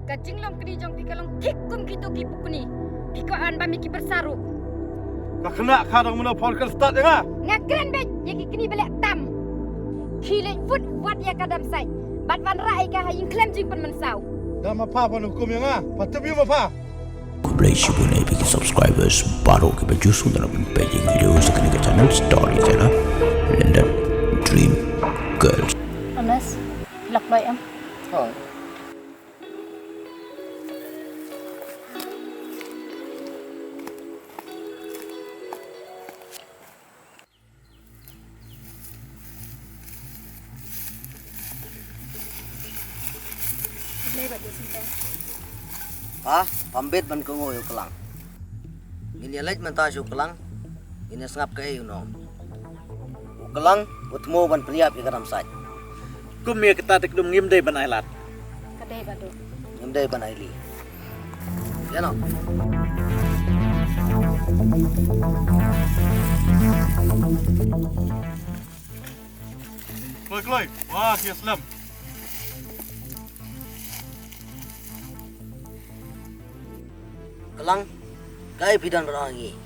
Kacing long kini jong pikalong kikum gitu gipuk ni. Pikoan bami ki bersaru. Kak kena kadang mana podcast start ya? Ngakren bet yang kini balik tam. Kilek food buat ya kadam sai. Bat wan rai ka hayin klem jing pen mensau. Dah apa pun hukum yang patut biu apa? Kublai Shibune bagi subscribers baru kita justru dalam page video sekali ke channel storyteller Lyndon Dream Girls. Anas, lak loy am. Ha. Pambit man ko ngoyo kelang. Ini lej man ta kelang. Ini sengap kay no. Kelang utmo ban priap ya kadam saj. Kumia kita tekdum ngimdai ban ailat. Kadai badu. Ngimdai ban aili. Ya no. Kloi. Wah, ya selam. Kelang kay bidan berangi.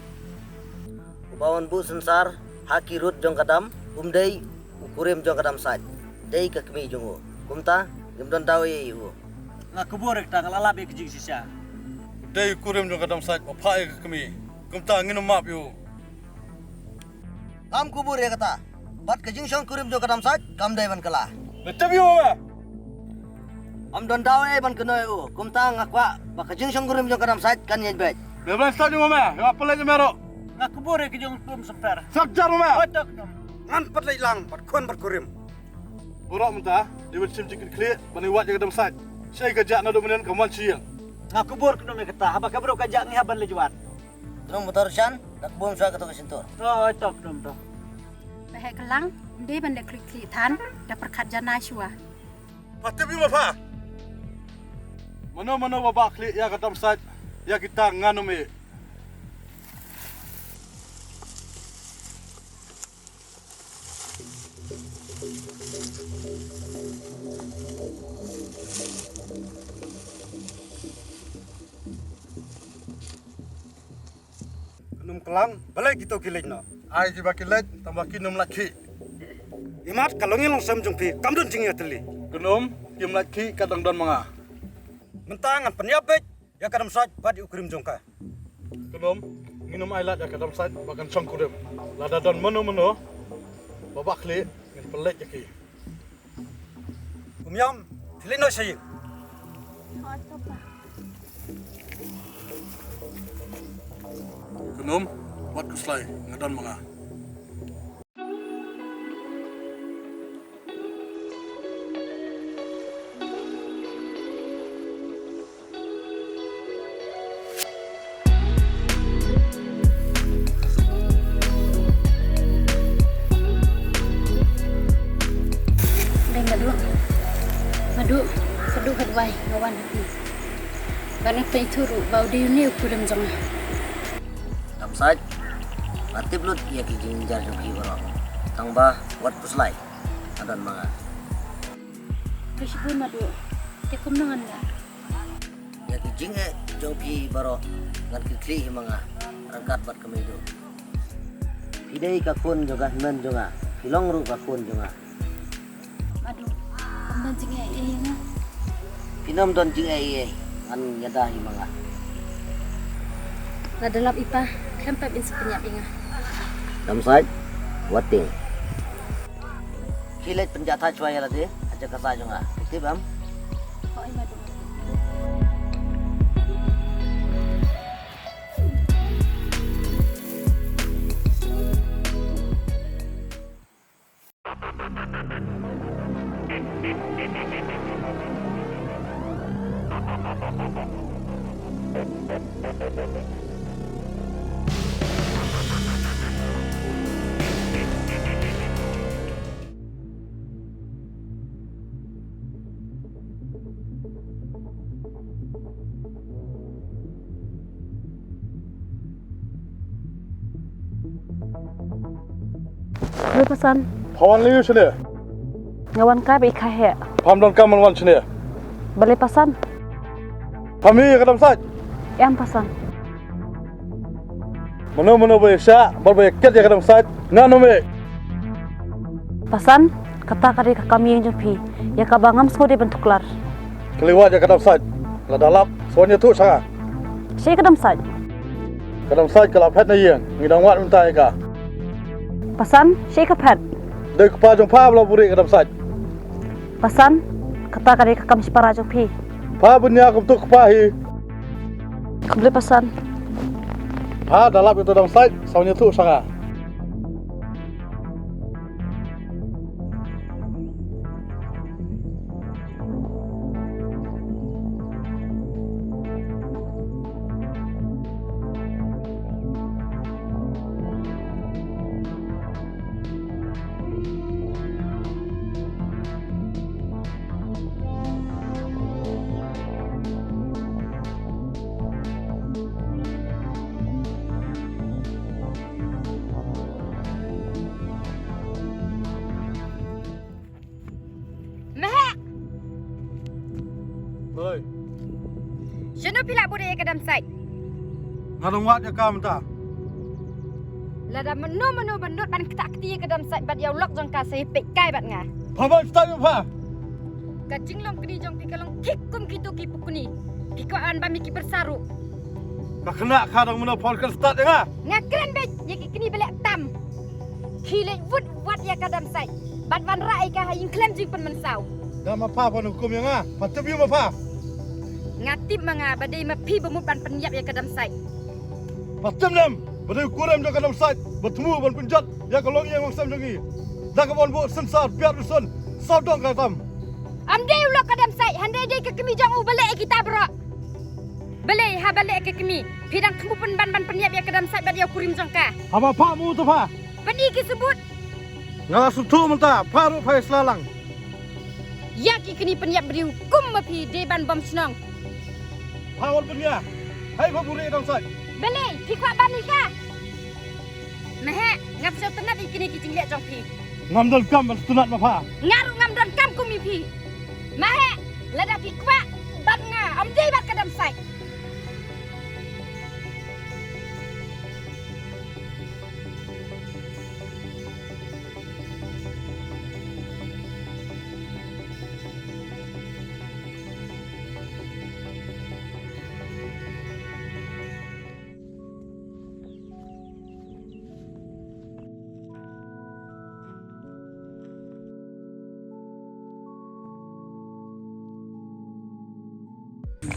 Ubawan bu sensar haki rut jong kadam umdai ukurim jong kadam saj. Dei ka kemi jongo. Kumta ngimdon dawe yu. Nga kubur kita ngalala be kejing sisa. Day kurim jong kadam saj apa ai kami. Kumta nginu map yu. Kam kubur ya kata. Bat kejing song kurim jong kadam saj kam dai ban kala. Betul biu apa? Am don dawe ban keno yu. Kumta ngakwa ba kejing song kurim jong kadam saj kan ye bet. Beban start yu mama. Ya apa lagi merok? Nga kubur kejing kum semper. Sabjar mama. Otak nom. Ngan pat lai lang pat kon pat kurim. Burak mentah, dia bersim cikit klik, bani wat jaga damsat. Saya kerja nak dominan kawan siang. Nga kubur kena kita. Haba kabro kajak ngihaban lejuat. Terus motor syan dak bom sa kato kesintor. Oh, otak nom to. Bahai kelang, dia benda klik tan, dah perkat jana shua. Patut biu apa? Mana babak klik ya kata damsat, ya kita nganumi. Num kelang balai gitu kilej no. Ai jiba kilat, tambah kinum laki. Imat kalongi long sam jong pi kamdon jingi ateli. Kenum, kim laki kadang don manga. Mentangan penyabet ya kadam saj pat ukurim jong ka. Kenum, minum ailat ya kata damsat, bahkan song kurim. Lada don menu, babak klik, ngin pelik jaki. Umyam tilai no saying. Kenum, buat kuslai, ngadon manga. Madu, seduh hadwai ngawan hati. Banyak tay turu bau di ni ukurim jong. Kadam saj. Mati blut ya kijing jar jong ki baro. Tangba wat puslai. Adan manga. Kesibu madu, tekum nangan la. Ya kijing jong ki baro ngan kikli manga. Rangkat bat kemido. Idei ka kun juga nan jonga. Kilong ru ka kun jonga. Madu, amdan jinga na. Pinom don jing ai an yada hi manga. Na dalam ipa, kempap in sepenyap inga. Damsite wating. Kilet penjata cuaya lagi aja kata jonga. Tip am. Koi madu. Pesan Pawan liu sini. ngawan ka be khahe Pam don kaman wan sini. bale pasan Kami ke dalam site. Yang pasan. Mana-mana boleh syak, boleh ket ya ke dalam site. Nganu me. Pasan, kata kari ka kami yang jumpi. Ya ka bangam semua dia bentuk lar. Keliwat ya ke dalam site. La dalap, soalnya tu sangat. Saya ke dalam site. Ke dalam site kalau pet na yang, ngidang wat minta ka. Pasan, saya ke pet. Dek pa jong pa bla buri ke dalam site. Pasan, kata kari ka kami separa jumpi. Pa bunya kum tu pa hi. Kembali pasan. Pa dalap itu dalam site, soalnya tu sangat. Oi, Jenuh pila budaya ke Damsite. ngadong wat ya ka minta. Lada menu benut ban ketak ketia ke Damsite bat yau lok jong ka sehipik kai bat nga. Pa ba start pa. Ka jinglong kini jong pikalong kikum kitu kipu kuni. Kikuan bami ki bersaru. Nak kena ka dong mana podcast start ya. Nga keren bet ya kini belak tam. Kile wut wat ya ke Damsite. Bat van rai ka haying klem jing pen mensau. Dah apa pun hukum yang ah. Patut biu apa? Ngatip mga badai mapi bemut ban penyap ya ke Damsite. Patut nam. Badai kurem dah ke dalam site. Bertemu ban penjat ya kalau yang maksam jangi. Dah ke bon bu sensar biar dusun. Saudong ka tam. Amdai ulok ke Damsite. Handai dai ke kemi jong u belak kita bro. Belai ha balik ke kemi. Pidang kamu ban penyap ya ke Damsite bat yau kurim jong ka. Apa pa mu tu pa? Peni ki sebut. Ngalah sutu mentah. Paru pai selalang. Yak ikini penyap beri hukum mapi deban bom senang. Pawal punya. Hai pa buri dalam site. Belai, pi kuat bani ka? Meh, ngap so tenat ikini ki jinglek jong pi. Ngamdal kam ban tunat ma pa. Ngaru ngam don kam kumi pi. Meh, lada pi kuat bat nga am dei bat kadam sai.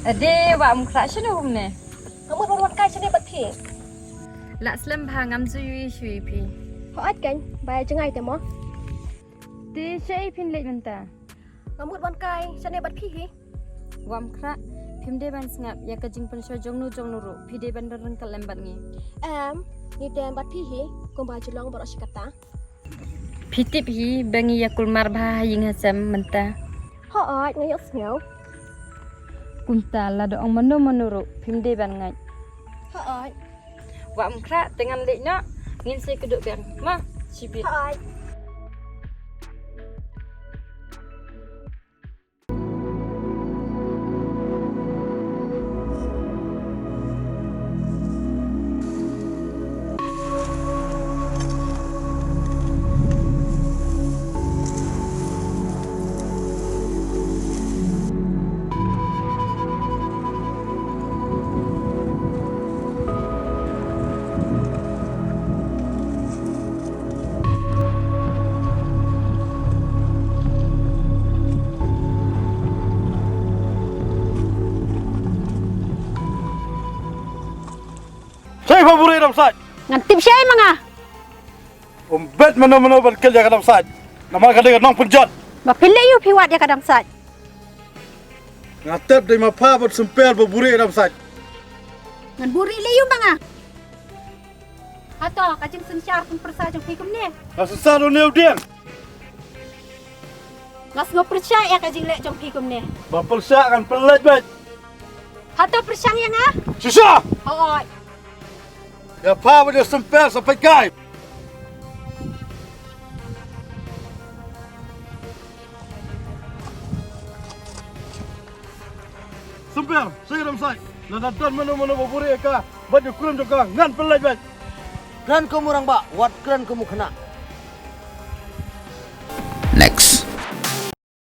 Ade wa mukra shinu humne. Kamu baru kai sini bat pi. La slam bha ngam zu yu shui pi. Ho at kan, bayar jengai temo. Ti shei pin lek menta. Kamu ban kai sini bat pi hi. Wa mukra phim de ban sngap ya ka jing pen sho jong nu ru pi de ban ron kal lembat ngi. Ni den bat pi hi, kom ba jelong baru sikata. Pitip hi bangi yakul mar bha ying hasam menta. Ho at ngayok snyo. Kunta la do ong manu ru phim de ban ngai. Ho at. Wa mukra dengan lek no ngin se keduk bang. Ma, sibit. Ho at. Saya pa buri dalam site. Ngantip siya mga. Bet mana-mana ban kel ya ke dalam site. Nama ka dengan nong penjat. Mapilay yu piwat ya kadang site. Ngatep dari ma pa bat sempel pa buri dalam site. Ngan buri layu mga. Ato, kajing sensyar pun persa jong hikum ni. Asal do new dia. Ngas ngo percaya kajing lek jong hikum ni. Bapel syak kan pelet bet. Hato persyang yang ah. Sisa. Ho. Ya pa bat sempel sampai kai. Sumper, saya Damsite. Nada dan mana-mana baburi eka baju kurem joka ngan pelai baik. Kran kamu orang ba, wat kran kamu kena.